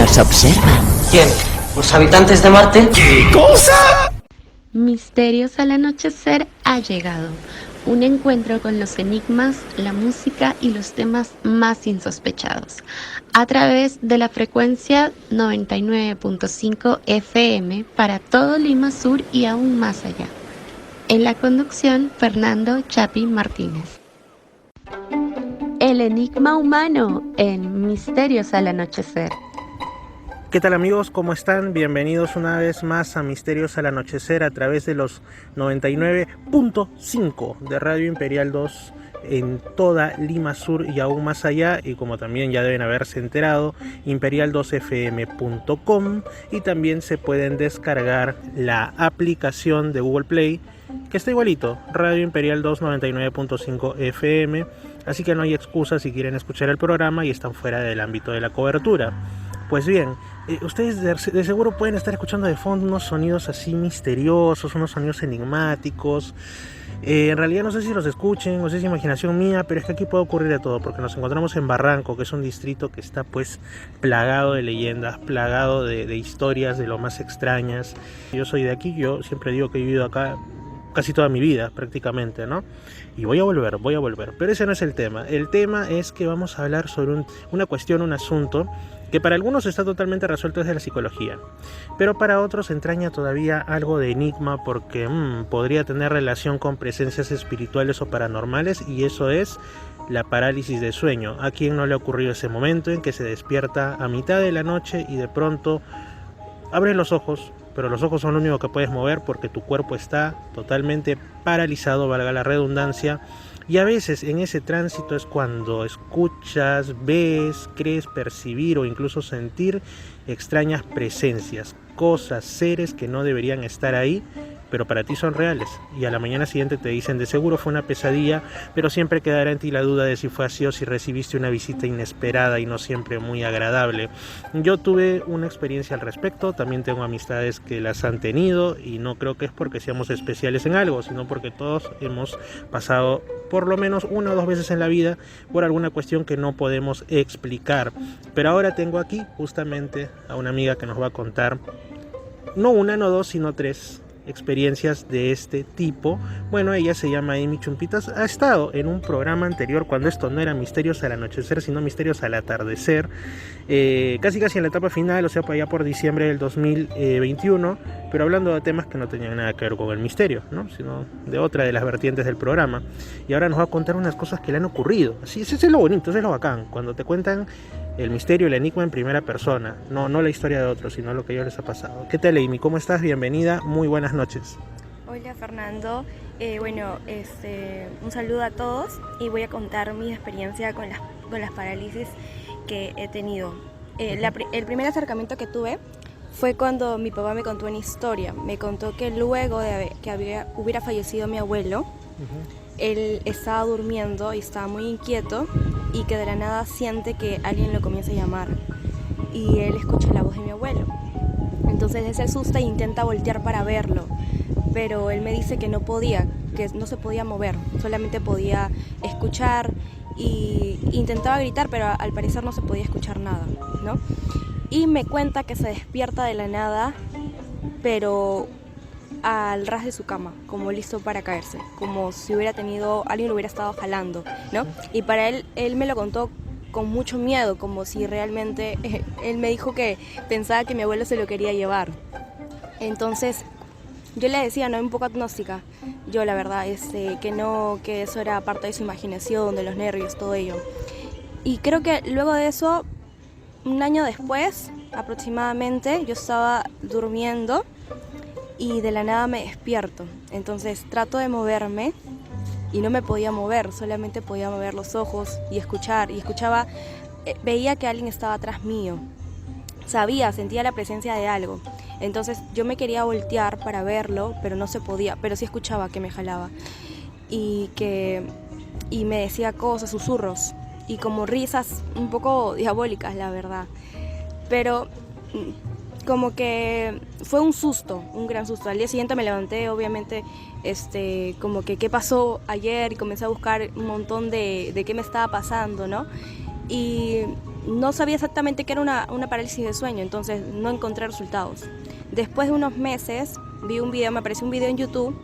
nos observan. ¿Quién? ¿Los habitantes de Marte? ¿Qué cosa? Misterios al anochecer ha llegado. Un encuentro con los enigmas, la música y los temas más insospechados. A través de la frecuencia 99.5 FM para todo Lima Sur y aún más allá. En la conducción, Fernando Chapi Martínez. El enigma humano en Misterios al anochecer. ¿Qué tal amigos? ¿Cómo están? Bienvenidos una vez más a Misterios al Anochecer a través de los 99.5 de Radio Imperial 2 en toda Lima Sur y aún más allá, y como también ya deben haberse enterado, imperial2fm.com, y también se pueden descargar la aplicación de Google Play que está igualito, Radio Imperial 2 99.5 FM, así que no hay excusa si quieren escuchar el programa y están fuera del ámbito de la cobertura. Pues bien, ustedes de seguro pueden estar escuchando de fondo unos sonidos así misteriosos, unos sonidos enigmáticos. En realidad no sé si los escuchen, no sé si es imaginación mía, pero es que aquí puede ocurrir de todo, porque nos encontramos en Barranco, que es un distrito que está pues plagado de leyendas, plagado de historias de lo más extrañas. Yo soy de aquí, yo siempre digo que he vivido acá casi toda mi vida prácticamente, ¿no? Y voy a volver, pero ese no es el tema. El tema es que vamos a hablar sobre una cuestión, un asunto que para algunos está totalmente resuelto desde la psicología, pero para otros entraña todavía algo de enigma porque podría tener relación con presencias espirituales o paranormales, y eso es la parálisis de sueño. ¿A quién no le ha ocurrido ese momento en que se despierta a mitad de la noche y de pronto abres los ojos, pero los ojos son lo único que puedes mover porque tu cuerpo está totalmente paralizado, valga la redundancia? Y a veces en ese tránsito es cuando escuchas, ves, crees percibir o incluso sentir extrañas presencias, cosas, seres que no deberían estar ahí, pero para ti son reales, y a la mañana siguiente te dicen de seguro fue una pesadilla, pero siempre quedará en ti la duda de si fue así o si recibiste una visita inesperada y no siempre muy agradable. Yo tuve una experiencia al respecto, también tengo amistades que las han tenido, y no creo que es porque seamos especiales en algo, sino porque todos hemos pasado por lo menos una o dos veces en la vida por alguna cuestión que no podemos explicar. Pero ahora tengo aquí justamente a una amiga que nos va a contar no una, no dos, sino tres experiencias de este tipo. Bueno, ella se llama Amy Chumpitas, ha estado en un programa anterior cuando esto no era Misterios al Anochecer, sino Misterios al Atardecer, casi en la etapa final, o sea, para allá por diciembre del 2021, pero hablando de temas que no tenían nada que ver con el misterio, ¿no? Sino de otra de las vertientes del programa. Y ahora nos va a contar unas cosas que le han ocurrido. Así, eso es lo bonito, eso es lo bacán, cuando te cuentan el misterio, el enigma en primera persona, no la historia de otros, sino lo que a ellos les ha pasado. ¿Qué tal, Amy? ¿Cómo estás? Bienvenida, muy buenas noches. Hola, Fernando. Un saludo a todos, y voy a contar mi experiencia con las parálisis que he tenido. El primer acercamiento que tuve fue cuando mi papá me contó una historia. Me contó que luego de que hubiera fallecido mi abuelo, él estaba durmiendo y estaba muy inquieto, y que de la nada siente que alguien lo comienza a llamar, y él escucha la voz de mi abuelo. Entonces él se asusta e intenta voltear para verlo, pero él me dice que no podía, que no se podía mover, solamente podía escuchar, y intentaba gritar, pero al parecer no se podía escuchar nada, ¿no? Y me cuenta que se despierta de la nada, pero al ras de su cama, como listo para caerse, como si alguien lo hubiera estado jalando, ¿no? Y para él me lo contó con mucho miedo, como si realmente él me dijo que pensaba que mi abuelo se lo quería llevar. Entonces yo le decía, no, un poco agnóstica, yo la verdad, que no, que eso era parte de su imaginación, de los nervios, todo ello. Y creo que luego de eso, un año después aproximadamente, yo estaba durmiendo y de la nada me despierto. Entonces trato de moverme y no me podía mover, solamente podía mover los ojos y escuchaba, veía que alguien estaba atrás mío, sentía la presencia de algo. Entonces yo me quería voltear para verlo, pero no se podía, pero sí escuchaba que me jalaba y me decía cosas, susurros y como risas un poco diabólicas, la verdad. Pero como que fue un susto, un gran susto. Al día siguiente me levanté, obviamente, como que qué pasó ayer, y comencé a buscar un montón de qué me estaba pasando, ¿no? y no sabía exactamente qué era una parálisis de sueño, entonces no encontré resultados. Después de unos meses vi un video, me apareció un video en YouTube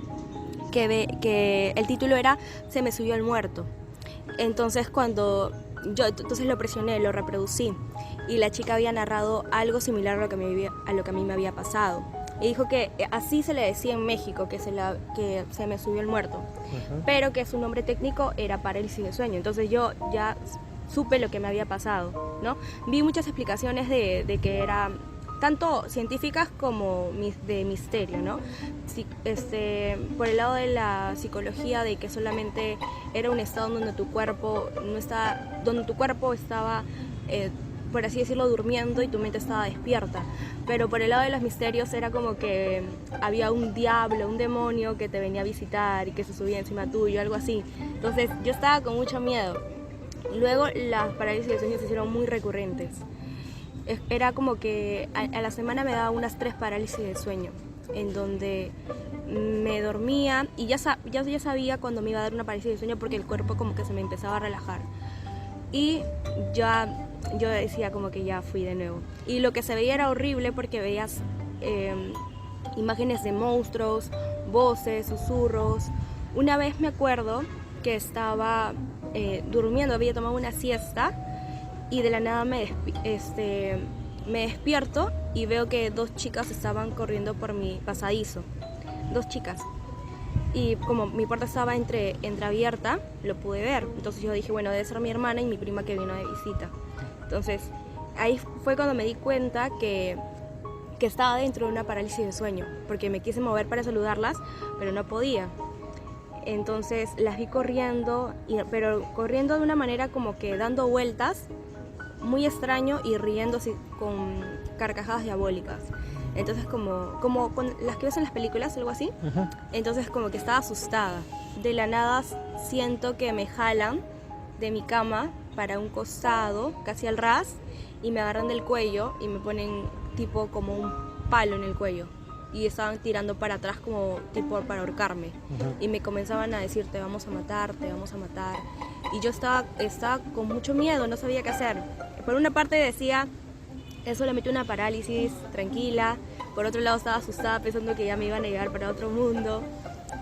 que el título era "Se me subió el muerto". Entonces entonces lo presioné, lo reproducí, y la chica había narrado algo similar a lo que a mí me había pasado. Y dijo que así se le decía en México, que se me subió el muerto, pero que su nombre técnico era parálisis de sueño. Entonces yo ya supe lo que me había pasado, ¿no? Vi muchas explicaciones de que era tanto científicas como de misterio, ¿no? Por el lado de la psicología, de que solamente era un estado donde tu cuerpo estaba, por así decirlo, durmiendo y tu mente estaba despierta. Pero por el lado de los misterios era como que había un diablo, un demonio que te venía a visitar y que se subía encima tuyo, algo así. Entonces yo estaba con mucho miedo. Luego las parálisis de sueño se hicieron muy recurrentes. Era como que a la semana me daba unas 3 parálisis de sueño, en donde me dormía y ya sabía cuando me iba a dar una parálisis de sueño, porque el cuerpo como que se me empezaba a relajar. Y yo decía como que ya fui de nuevo. Y lo que se veía era horrible, porque veías imágenes de monstruos, voces, susurros. Una vez me acuerdo que estaba durmiendo, había tomado una siesta, y de la nada me despierto y veo que 2 chicas estaban corriendo por mi pasadizo. 2 chicas. Y como mi puerta estaba entreabierta, lo pude ver. Entonces yo dije, bueno, debe ser mi hermana y mi prima que vino de visita. Entonces ahí fue cuando me di cuenta que estaba dentro de una parálisis de sueño, porque me quise mover para saludarlas, pero no podía. Entonces las vi corriendo, pero corriendo de una manera como que dando vueltas, muy extraño, y riéndose con carcajadas diabólicas. Entonces como con las que ves en las películas, algo así. Entonces como que estaba asustada. De la nada siento que me jalan de mi cama para un costado, casi al ras, y me agarran del cuello y me ponen tipo como un palo en el cuello. Y estaban tirando para atrás como tipo para ahorcarme. Y me comenzaban a decir, te vamos a matar, te vamos a matar. Y yo estaba con mucho miedo, no sabía qué hacer. Por una parte decía, es solamente una parálisis, tranquila. Por otro lado estaba asustada, pensando que ya me iban a llevar para otro mundo.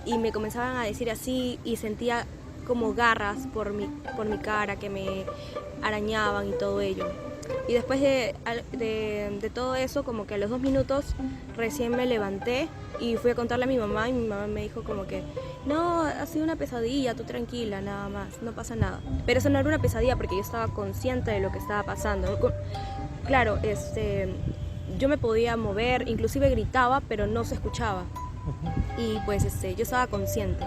Y me comenzaban a decir así, y sentía como garras por mi cara que me arañaban y todo ello. Y después de todo eso, como que a los 2 minutos recién me levanté y fui a contarle a mi mamá, y mi mamá me dijo como que no, ha sido una pesadilla, tú tranquila, nada más, no pasa nada. Pero eso no era una pesadilla, porque yo estaba consciente de lo que estaba pasando. Claro, yo me podía mover, inclusive gritaba, pero no se escuchaba. Y pues yo estaba consciente.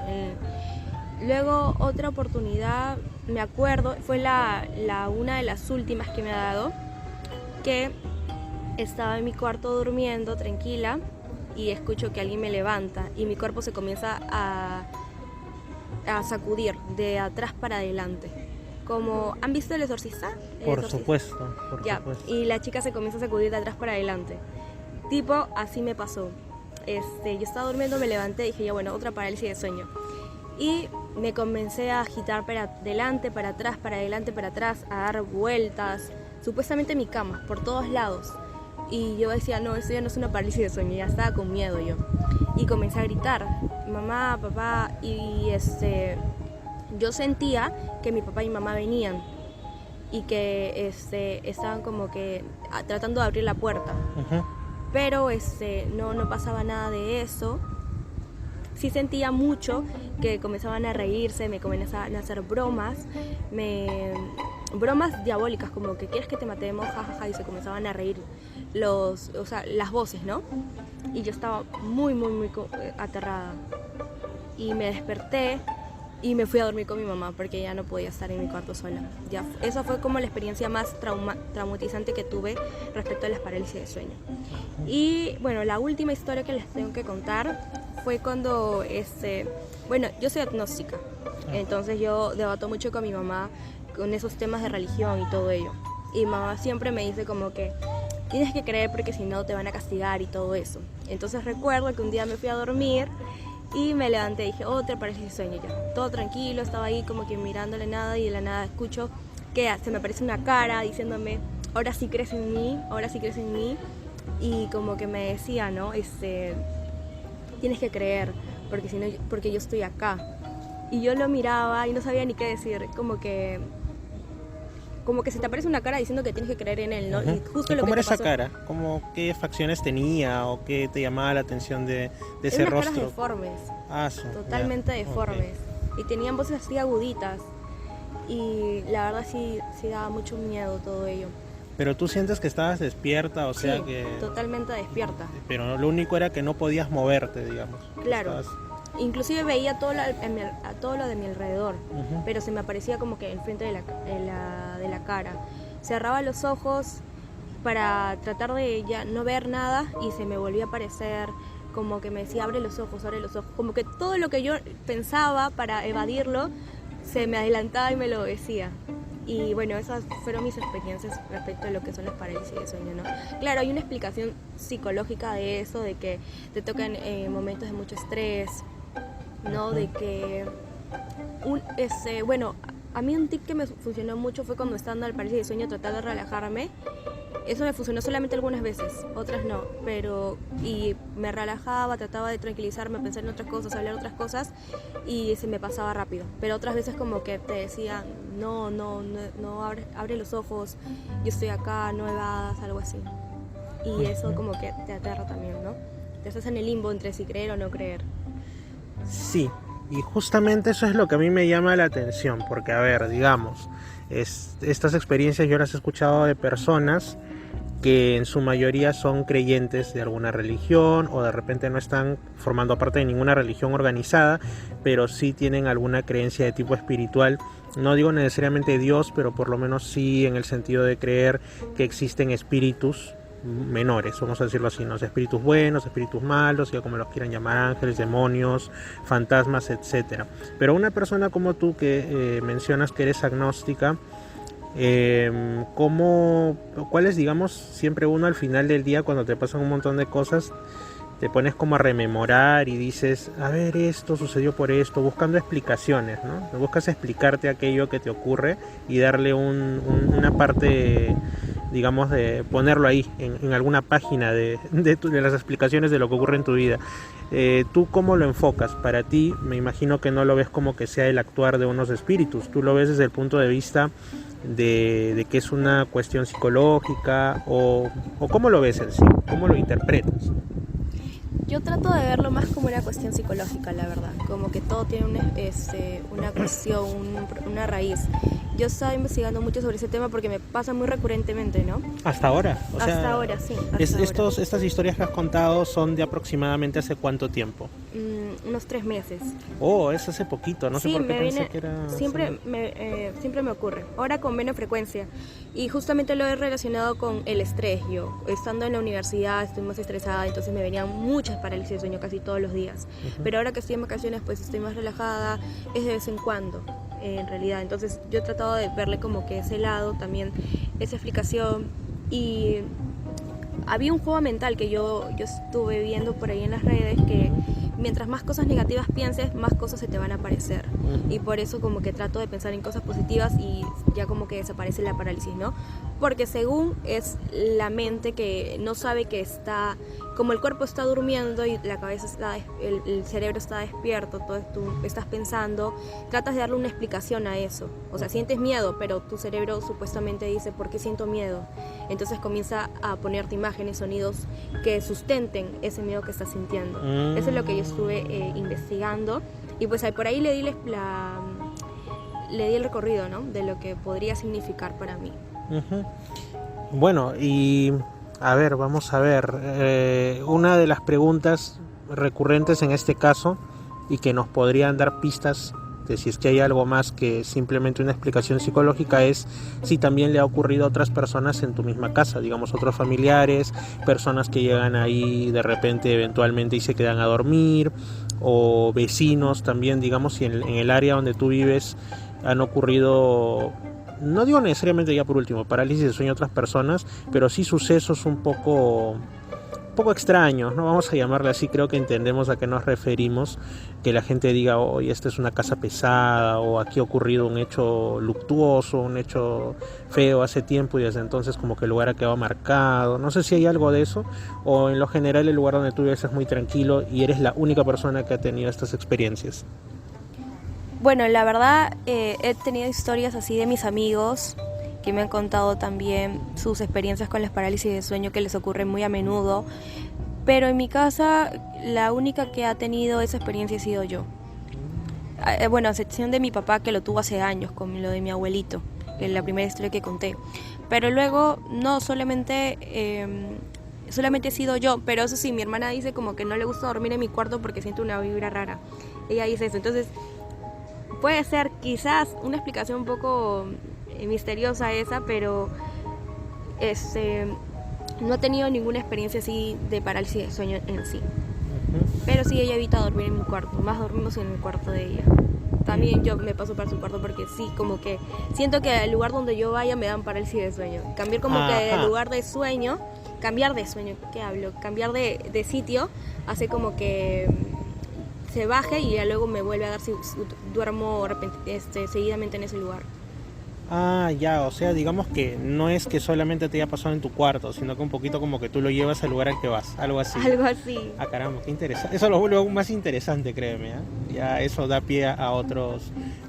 Luego otra oportunidad, me acuerdo, fue una de las últimas que me ha dado, que estaba en mi cuarto durmiendo tranquila y escucho que alguien me levanta y mi cuerpo se comienza a sacudir de atrás para adelante. Como, ¿han visto El Exorcista? Por supuesto. Y la chica se comienza a sacudir de atrás para adelante. Tipo, así me pasó. Yo estaba durmiendo, me levanté y dije, ya bueno, otra parálisis de sueño. Y me comencé a agitar para adelante, para atrás, para adelante, para atrás, a dar vueltas, supuestamente en mi cama, por todos lados. Y yo decía, no, eso ya no es una parálisis de sueño, ya estaba con miedo yo. Y comencé a gritar, mamá, papá, y yo sentía que mi papá y mi mamá venían y que estaban como que tratando de abrir la puerta. Pero no pasaba nada de eso. Sí sentía mucho que comenzaban a reírse, me comenzaban a hacer bromas diabólicas, como que quieres que te matemos, jajaja, y se comenzaban a reír las voces, ¿no? Y yo estaba muy aterrada. Y me desperté y me fui a dormir con mi mamá, porque ya no podía estar en mi cuarto sola. Esa fue como la experiencia más traumatizante que tuve respecto a las parálisis de sueño. Y bueno, la última historia que les tengo que contar fue cuando, bueno, yo soy agnóstica, entonces yo debato mucho con mi mamá con esos temas de religión y todo ello. Y mamá siempre me dice como que tienes que creer, porque si no te van a castigar y todo eso. Entonces recuerdo que un día me fui a dormir y me levanté y dije, otra parálisis de sueño ya. Todo tranquilo, estaba ahí como que mirándole nada, y de la nada escucho que se me aparece una cara diciéndome, ahora sí crees en mí, ahora sí crees en mí. Y como que me decía, ¿no? Tienes que creer, porque si no, porque yo estoy acá. Y yo lo miraba y no sabía ni qué decir, como que se te aparece una cara diciendo que tienes que creer en él, ¿no? Ajá. Y justo ¿Y lo cómo que era te esa pasó, cara? ¿Qué facciones tenía o qué te llamaba la atención de ese eran unas rostro? caras deformes, Ah, totalmente ya, deformes. ok. Y tenían voces así aguditas. Y la verdad sí daba mucho miedo todo ello. Pero tú sientes que estabas despierta, o sea Sí, que... totalmente despierta. Pero lo único era que no podías moverte, digamos. Claro. Estabas- Inclusive veía a todo lo de mi alrededor, Ujú. pero se me aparecía como que enfrente de la cara. Cerraba los ojos para tratar de ya no ver nada y se me volvía a aparecer, como que me decía abre los ojos, como que todo lo que yo pensaba para evadirlo se me adelantaba y me lo decía. Y bueno, esas fueron mis experiencias respecto a lo que son las parálisis de sueño, ¿no? Claro, hay una explicación psicológica de eso, de que te tocan momentos de mucho estrés, ¿no? De que bueno, a mí un tip que me funcionó mucho fue cuando estando al parálisis de sueño tratar de relajarme. Eso me funcionó solamente algunas veces, otras no, y me relajaba, trataba de tranquilizarme, pensar en otras cosas, hablar otras cosas y se me pasaba rápido. Pero otras veces como que te decían, no, abre los ojos, yo estoy acá, no evadas, algo así. Y eso como que te aterra también, ¿no? Te estás en el limbo entre si creer o no creer. Sí, y justamente eso es lo que a mí me llama la atención, porque a ver, digamos, estas experiencias yo las he escuchado de personas que en su mayoría son creyentes de alguna religión o de repente no están formando parte de ninguna religión organizada, pero sí tienen alguna creencia de tipo espiritual. No digo necesariamente Dios, pero por lo menos sí en el sentido de creer que existen espíritus menores, vamos a decirlo así, ¿no? Espíritus buenos, espíritus malos, ya como los quieran llamar, ángeles, demonios, fantasmas, etcétera. Pero una persona como tú que mencionas que eres agnóstica, ¿cuál es, digamos, siempre uno al final del día cuando te pasan un montón de cosas, te pones como a rememorar y dices, a ver, esto sucedió por esto, buscando explicaciones, ¿no? Buscas explicarte aquello que te ocurre y darle una parte, digamos, de ponerlo ahí en alguna página de las explicaciones de lo que ocurre en tu vida. ¿Tú cómo lo enfocas? Para ti, me imagino que no lo ves como que sea el actuar de unos espíritus, tú lo ves desde el punto de vista de que es una cuestión psicológica o cómo lo ves en sí, cómo lo interpretas. Yo trato de verlo más como una cuestión psicológica, la verdad, como que todo tiene una cuestión, una raíz. Yo estaba investigando mucho sobre ese tema porque me pasa muy recurrentemente, ¿no? Hasta ahora, o sea, Hasta ahora, sí. Hasta ahora. estas historias que has contado son de aproximadamente hace cuánto tiempo. Unos 3 meses. Oh, es hace poquito, no sé Sí, por qué pensé que era... siempre me ocurre, ahora con menos frecuencia. Y justamente lo he relacionado con el estrés. Yo, estando en la universidad, estoy más estresada, entonces me venían muchas parálisis de sueño casi todos los días. Pero ahora que estoy en vacaciones, pues estoy más relajada, es de vez en cuando, en realidad. Entonces yo he tratado de verle como que ese lado, también esa explicación. Y había un juego mental que yo estuve viendo por ahí en las redes que mientras más cosas negativas pienses, más cosas se te van a aparecer. Y por eso como que trato de pensar en cosas positivas y ya como que desaparece la parálisis, ¿no? Porque según es la mente que no sabe que está, como el cuerpo está durmiendo y la cabeza está, el cerebro está despierto, todo tú estás pensando, tratas de darle una explicación a eso. O sea, sientes miedo, pero tu cerebro supuestamente dice, ¿por qué siento miedo? Entonces comienza a ponerte imágenes, sonidos que sustenten ese miedo que estás sintiendo. Eso es lo que yo estuve investigando y pues por ahí le di el recorrido, ¿no? De lo que podría significar para mí. Uh-huh. Bueno, y a ver, vamos a ver, una de las preguntas recurrentes en este caso y que nos podrían dar pistas de si es que hay algo más que simplemente una explicación psicológica es si también le ha ocurrido a otras personas en tu misma casa, digamos otros familiares, personas que llegan ahí de repente eventualmente y se quedan a dormir, o vecinos también, digamos, si en el área donde tú vives han ocurrido, no digo necesariamente ya por último, parálisis de sueño a otras personas, pero sí sucesos un poco poco extraños, ¿no? Vamos a llamarle así, creo que entendemos a qué nos referimos, que la gente diga, oye, esta es una casa pesada, o aquí ha ocurrido un hecho luctuoso, un hecho feo hace tiempo y desde entonces como que el lugar ha quedado marcado. No sé si hay algo de eso, o en lo general el lugar donde tú vives es muy tranquilo y eres la única persona que ha tenido estas experiencias. Bueno, la verdad, he tenido historias así de mis amigos que me han contado también sus experiencias con las parálisis de sueño que les ocurren muy a menudo, pero en mi casa la única que ha tenido esa experiencia he sido yo. Bueno, a excepción de mi papá, que lo tuvo hace años con lo de mi abuelito, que es la primera historia que conté, pero luego no, solamente he sido yo. Pero eso sí, mi hermana dice como que no le gusta dormir en mi cuarto porque siente una vibra rara, ella dice eso. Entonces puede ser quizás una explicación un poco misteriosa esa, pero no he tenido ninguna experiencia así de parálisis de sueño en sí. Pero sí, ella evita dormir en mi cuarto, más dormimos en el cuarto de ella. También yo me paso para su cuarto porque sí, como que siento que al lugar donde yo vaya me dan parálisis de sueño. Cambiar como que el lugar de sueño, cambiar de sueño, ¿qué hablo? Cambiar de sitio hace como que se baje y ya luego me vuelve a dar si duermo seguidamente en ese lugar. Ah, ya, o sea, digamos que no es que solamente te haya pasado en tu cuarto, sino que un poquito como que tú lo llevas al lugar al que vas, algo así. Algo así. Ah, caramba, qué interesante. Eso lo vuelve aún más interesante, créeme, ¿eh? Ya eso da pie a otros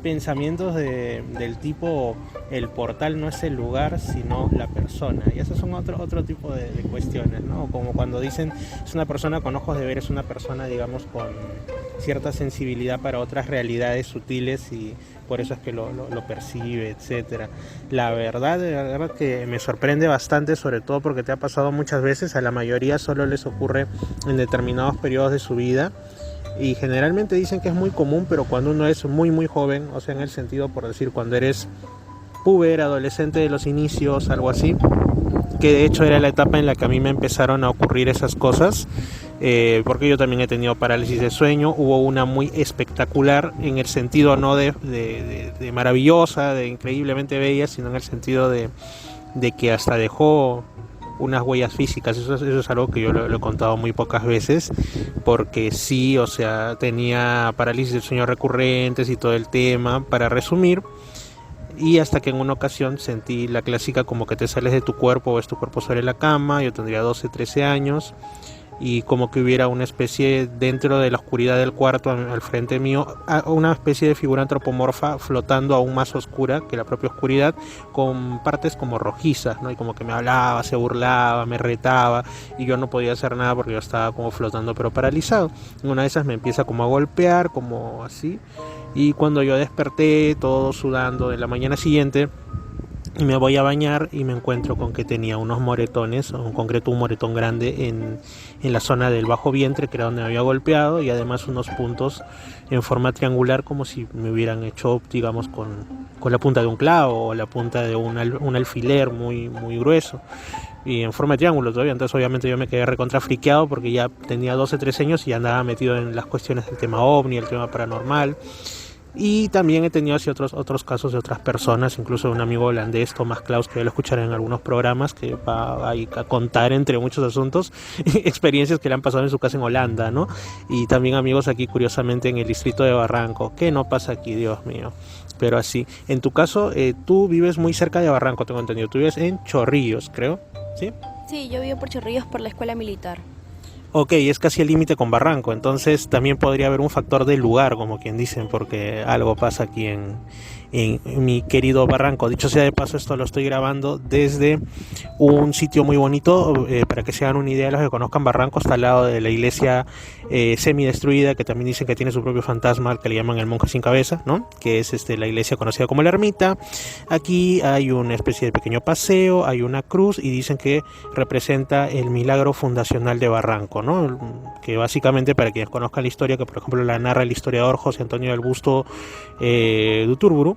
pensamientos del tipo, el portal no es el lugar, sino la persona. Y esos son otro tipo de cuestiones, ¿no? Como cuando dicen, es una persona con ojos de ver, es una persona, digamos, con cierta sensibilidad para otras realidades sutiles y por eso es que lo percibe, etcétera. La verdad que me sorprende bastante, sobre todo porque te ha pasado muchas veces, a la mayoría solo les ocurre en determinados periodos de su vida y generalmente dicen que es muy común, pero cuando uno es muy joven, o sea, en el sentido, por decir, cuando eres puber, adolescente de los inicios, algo así, que de hecho era la etapa en la que a mí me empezaron a ocurrir esas cosas, porque yo también he tenido parálisis de sueño. Hubo una muy espectacular en el sentido no de maravillosa, de increíblemente bella, sino en el sentido de que hasta dejó unas huellas físicas. Eso es algo que yo lo he contado muy pocas veces, porque sí, o sea, tenía parálisis del sueño recurrentes y todo el tema, para resumir. Y hasta que en una ocasión sentí la clásica como que te sales de tu cuerpo, ves tu cuerpo sobre la cama. Yo tendría 12, 13 años y como que hubiera una especie dentro de la oscuridad del cuarto al frente mío, una especie de figura antropomorfa flotando aún más oscura que la propia oscuridad, con partes como rojizas, ¿no? Y como que me hablaba, se burlaba, me retaba y yo no podía hacer nada porque yo estaba como flotando pero paralizado. En una de esas me empieza como a golpear, como así, y cuando yo desperté todo sudando de la mañana siguiente, y me voy a bañar y me encuentro con que tenía unos moretones, en concreto un moretón grande en la zona del bajo vientre, que era donde me había golpeado, y además unos puntos en forma triangular como si me hubieran hecho, digamos, con la punta de un clavo o la punta de un alfiler muy grueso, y en forma de triángulo todavía. Entonces obviamente yo me quedé recontrafriqueado porque ya tenía 12, 13 años y andaba metido en las cuestiones del tema ovni, el tema paranormal. Y también he tenido así otros casos de otras personas, incluso de un amigo holandés, Thomas Klaus, que ya lo escucharé en algunos programas, que va a contar, entre muchos asuntos, experiencias que le han pasado en su casa en Holanda, ¿no? Y también amigos aquí, curiosamente, en el distrito de Barranco. ¿Qué no pasa aquí, Dios mío? Pero así, en tu caso, tú vives muy cerca de Barranco, tengo entendido. Tú vives en Chorrillos, creo, ¿sí? Sí, yo vivo por Chorrillos por la escuela militar. Ok, es casi el límite con Barranco, entonces también podría haber un factor del lugar, como quien dicen, porque algo pasa aquí en mi querido Barranco. Dicho sea de paso, esto lo estoy grabando desde un sitio muy bonito, para que se hagan una idea los que conozcan Barranco, está al lado de la iglesia semidestruida, que también dicen que tiene su propio fantasma, al que le llaman el monje sin cabeza, ¿no? Que es la iglesia conocida como la ermita. Aquí hay una especie de pequeño paseo, hay una cruz y dicen que representa el milagro fundacional de Barranco, ¿no? Que básicamente, para quienes conozcan la historia, que por ejemplo la narra el historiador José Antonio del Busto Duturburu,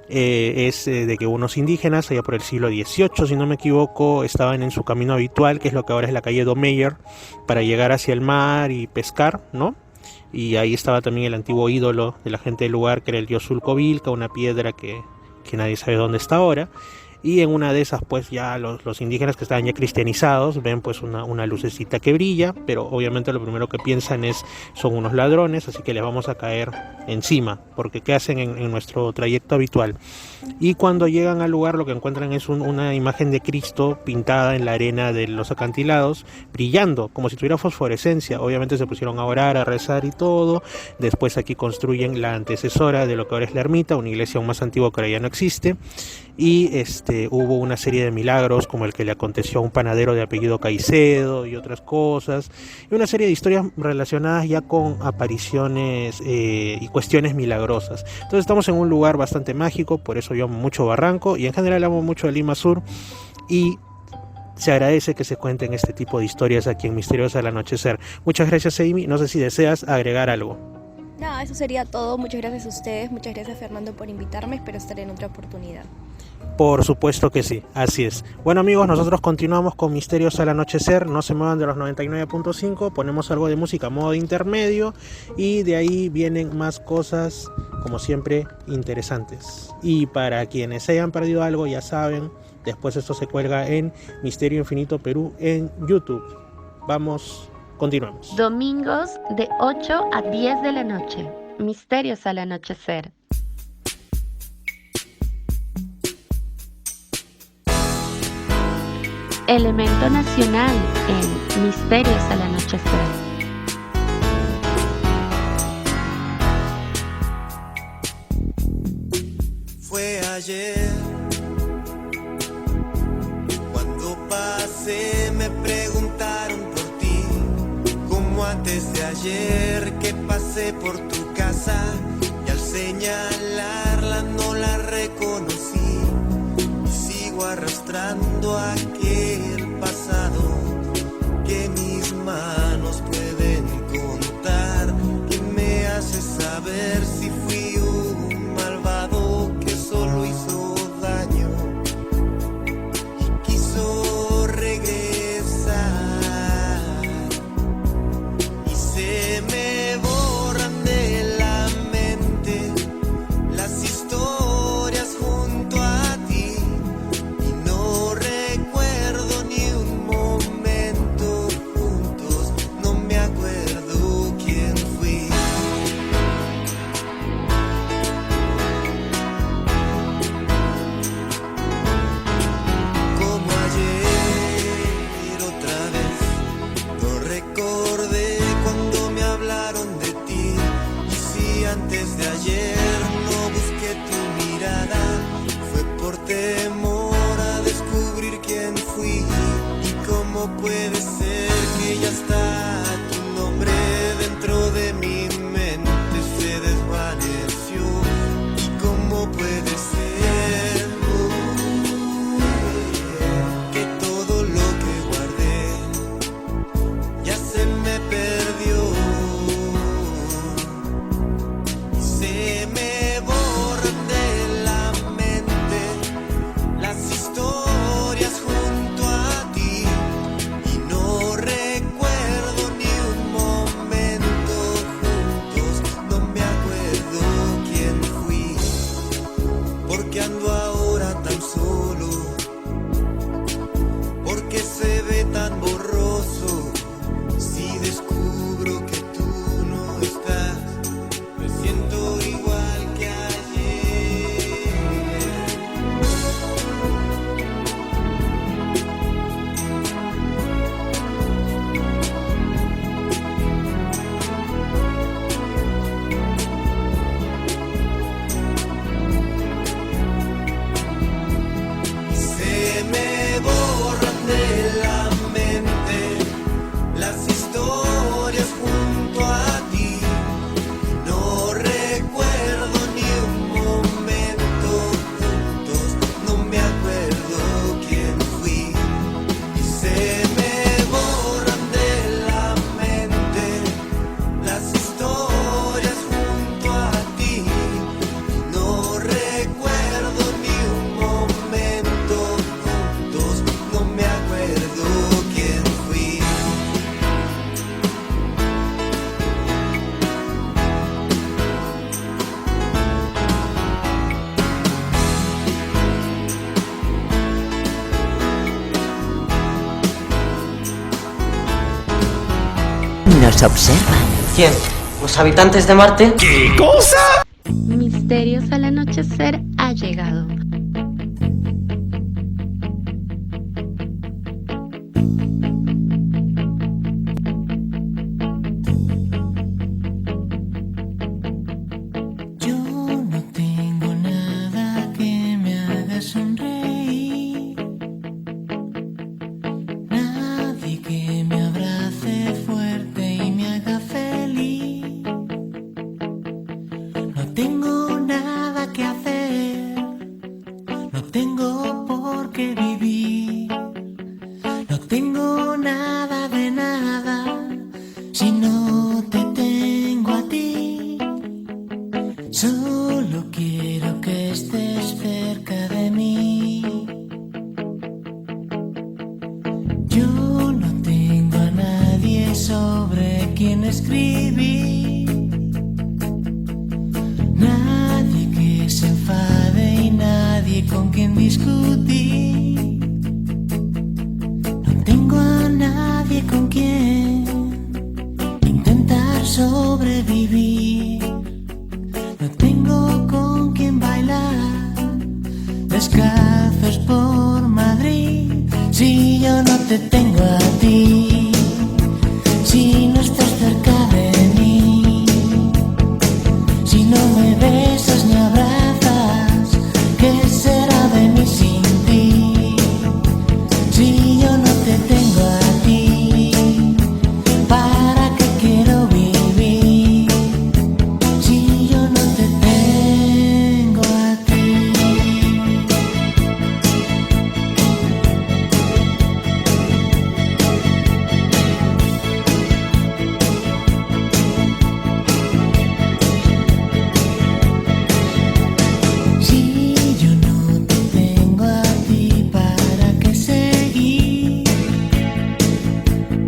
es de que unos indígenas allá por el siglo XVIII, si no me equivoco, estaban en su camino habitual, que es lo que ahora es la calle Domeyer, para llegar hacia el mar y pescar, ¿no? Y ahí estaba también el antiguo ídolo de la gente del lugar, que era el dios Sulcovilca, una piedra que nadie sabe dónde está ahora. y en una de esas pues ya los indígenas que estaban ya cristianizados ven pues una lucecita que brilla, pero obviamente lo primero que piensan son unos ladrones, así que les vamos a caer encima, porque ¿qué hacen en nuestro trayecto habitual? Y cuando llegan al lugar lo que encuentran es una imagen de Cristo pintada en la arena de los acantilados, brillando como si tuviera fosforescencia. Obviamente se pusieron a orar, a rezar y todo. Después aquí construyen la antecesora de lo que ahora es la ermita, una iglesia aún más antigua que ahora ya no existe. Y hubo una serie de milagros como el que le aconteció a un panadero de apellido Caicedo y otras cosas, y una serie de historias relacionadas ya con apariciones y cuestiones milagrosas. Entonces estamos en un lugar bastante mágico, por eso yo amo mucho Barranco y en general amo mucho el Lima Sur, y se agradece que se cuenten este tipo de historias aquí en Misterios al Anochecer. Muchas gracias, Amy. No sé si deseas agregar algo. No, eso sería todo. Muchas gracias a ustedes, muchas gracias Fernando por invitarme, espero estar en otra oportunidad. Por supuesto que sí, así es. Bueno amigos, nosotros continuamos con Misterios al Anochecer, no se muevan de los 99.5, ponemos algo de música a modo intermedio y de ahí vienen más cosas, como siempre, interesantes. Y para quienes se hayan perdido algo, ya saben, después esto se cuelga en Misterio Infinito Perú en YouTube. Vamos, continuemos. Domingos de 8 a 10 de la noche. Misterios al Anochecer. Elemento nacional en Misterios al Anochecer. Fue ayer, cuando pasé me preguntaron por ti, como antes de ayer que pasé por tu casa y al señalarla no la reconocí. Arrastrando aquel pasado que mis manos pueden contar, que me hace saber si fui un malvado que solo hizo daño y quiso regresar, y se me borran de la mente las historias junto a ti. Recuerdo ni Nos observan. ¿Quién? ¿Los habitantes de Marte? ¿Qué cosa? Misterios al anochecer ha llegado. Yo no tengo nada que me haga sonreír, nadie que me abrace fuerte y me haga feliz. No tengo nada que hacer, no tengo por qué vivir, no tengo nada de nada si no te tengo a ti. Solo quiero que estés cerca de mí. Yo no tengo a nadie sobre quien escribir, nadie que se enfade y nadie con quien discutir. No tengo a nadie con quien intentar sobrevivir. No tengo con quien bailar descalzos por Madrid. Si yo no te tengo a ti, si no estás cerca de mí, si no me besas ni abrazas, ¿qué será de mí sin ti? Si yo no te tengo a ti, ¿para qué quiero vivir? Si yo no te tengo a ti. Si yo no te tengo a ti, ¿para qué seguir?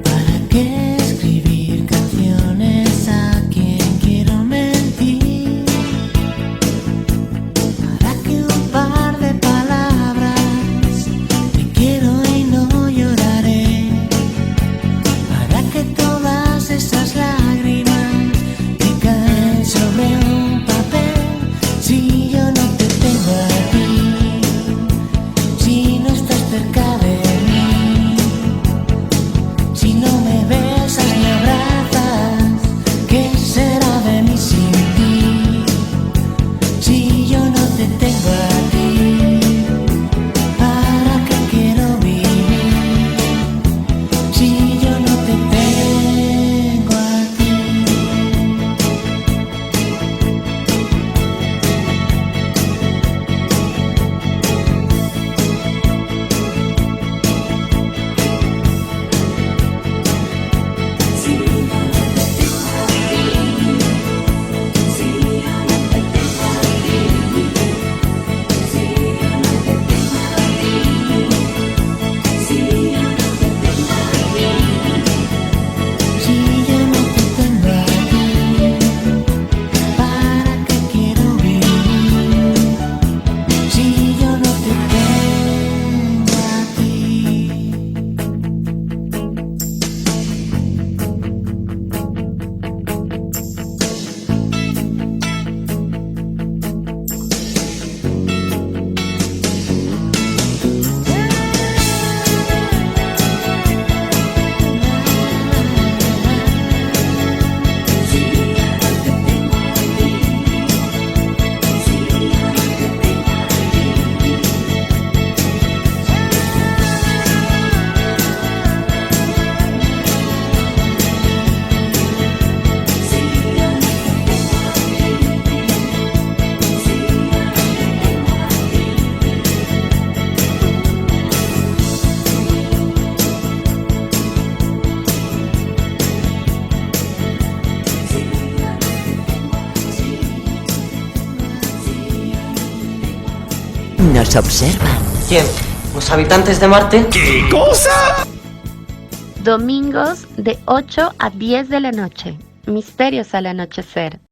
¿Para qué escribir canciones a quien quiero mentir? ¿Para qué un par de palabras? Te quiero y no lloraré. ¿Para qué todas esas lágrimas que caen sobre un papel? Si yo no te tengo a ti, si no estás cerca de mí, si no me besas ni abrazas, ¿qué será de mí sin ti? Si yo no te tengo a ti, ¿para qué quiero vivir? Si yo no te tengo a ti. Si yo no te tengo a ti, ¿para qué quiero vivir? Si yo no te tengo a ti. Nos observan. ¿Quién? ¿Los habitantes de Marte? ¿Qué cosa? Domingos de 8 a 10 de la noche. Misterios al anochecer.